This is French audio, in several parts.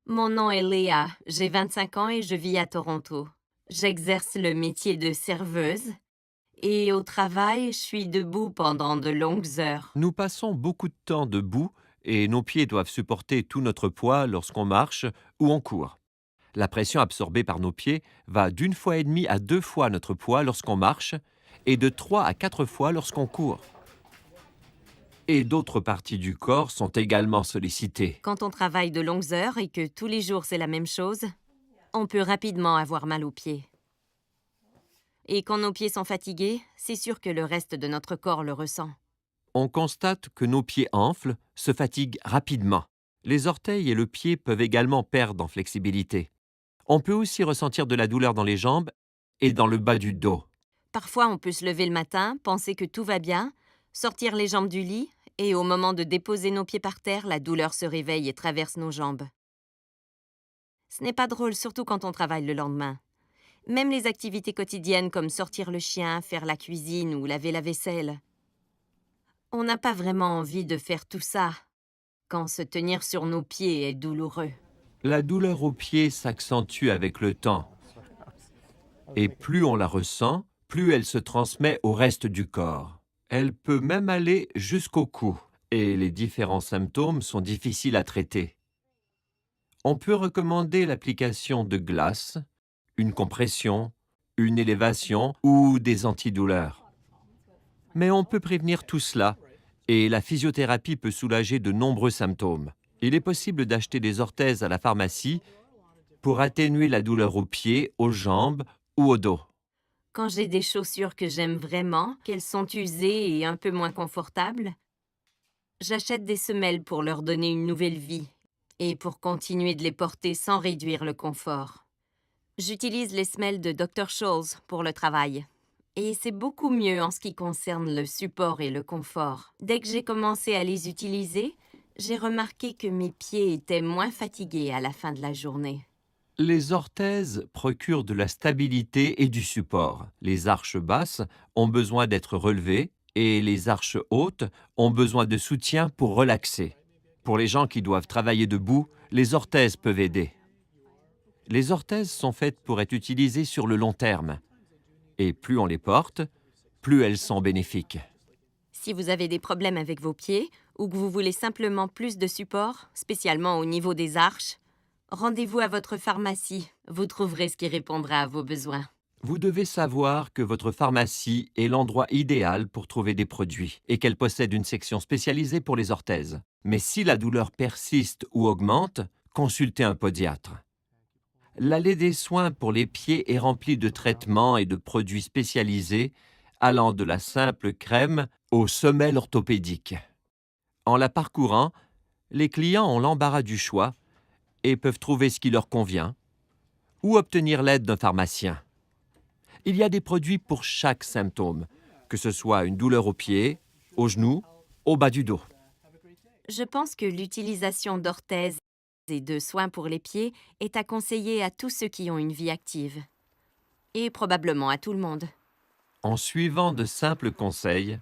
Mon nom est Léa, j'ai 25 ans et je vis à Toronto. J'exerce le métier de serveuse et au travail, je suis debout pendant de longues heures. Nous passons beaucoup de temps debout et nos pieds doivent supporter tout notre poids lorsqu'on marche ou on court. La pression absorbée par nos pieds va d'une fois et demie à 2 fois notre poids lorsqu'on marche et de 3 à 4 fois lorsqu'on court. Et d'autres parties du corps sont également sollicitées. Quand on travaille de longues heures et que tous les jours c'est la même chose, on peut rapidement avoir mal aux pieds. Et quand nos pieds sont fatigués, c'est sûr que le reste de notre corps le ressent. On constate que nos pieds enflent, se fatiguent rapidement. Les orteils et le pied peuvent également perdre en flexibilité. On peut aussi ressentir de la douleur dans les jambes et dans le bas du dos. Parfois, on peut se lever le matin, penser que tout va bien, sortir les jambes du lit, et au moment de déposer nos pieds par terre, la douleur se réveille et traverse nos jambes. Ce n'est pas drôle, surtout quand on travaille le lendemain. Même les activités quotidiennes comme sortir le chien, faire la cuisine ou laver la vaisselle. On n'a pas vraiment envie de faire tout ça quand se tenir sur nos pieds est douloureux. La douleur aux pieds s'accentue avec le temps. Et plus on la ressent, plus elle se transmet au reste du corps. Elle peut même aller jusqu'au cou. Et les différents symptômes sont difficiles à traiter. On peut recommander l'application de glace, une compression, une élévation ou des antidouleurs. Mais on peut prévenir tout cela et la physiothérapie peut soulager de nombreux symptômes. Il est possible d'acheter des orthèses à la pharmacie pour atténuer la douleur aux pieds, aux jambes ou au dos. Quand j'ai des chaussures que j'aime vraiment, qu'elles sont usées et un peu moins confortables, j'achète des semelles pour leur donner une nouvelle vie et pour continuer de les porter sans réduire le confort. J'utilise les semelles de Dr. Scholl's pour le travail. Et c'est beaucoup mieux en ce qui concerne le support et le confort. Dès que j'ai commencé à les utiliser, j'ai remarqué que mes pieds étaient moins fatigués à la fin de la journée. Les orthèses procurent de la stabilité et du support. Les arches basses ont besoin d'être relevées et les arches hautes ont besoin de soutien pour relaxer. Pour les gens qui doivent travailler debout, les orthèses peuvent aider. Les orthèses sont faites pour être utilisées sur le long terme. Et plus on les porte, plus elles sont bénéfiques. Si vous avez des problèmes avec vos pieds ou que vous voulez simplement plus de support, spécialement au niveau des arches, rendez-vous à votre pharmacie. Vous trouverez ce qui répondra à vos besoins. Vous devez savoir que votre pharmacie est l'endroit idéal pour trouver des produits et qu'elle possède une section spécialisée pour les orthèses. Mais si la douleur persiste ou augmente, consultez un podiatre. L'allée des soins pour les pieds est remplie de traitements et de produits spécialisés allant de la simple crème aux semelles orthopédiques. En la parcourant, les clients ont l'embarras du choix et peuvent trouver ce qui leur convient ou obtenir l'aide d'un pharmacien. Il y a des produits pour chaque symptôme, que ce soit une douleur aux pieds, aux genoux, au bas du dos. Je pense que l'utilisation d'orthèses et de soins pour les pieds est à conseiller à tous ceux qui ont une vie active. Et probablement à tout le monde. En suivant de simples conseils,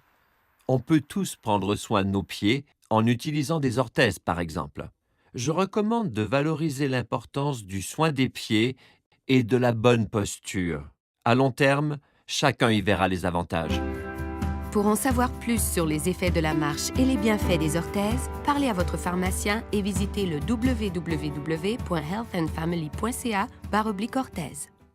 on peut tous prendre soin de nos pieds en utilisant des orthèses, par exemple. Je recommande de valoriser l'importance du soin des pieds et de la bonne posture. À long terme, chacun y verra les avantages. Pour en savoir plus sur les effets de la marche et les bienfaits des orthèses, parlez à votre pharmacien et visitez le www.healthandfamily.ca/orthèse.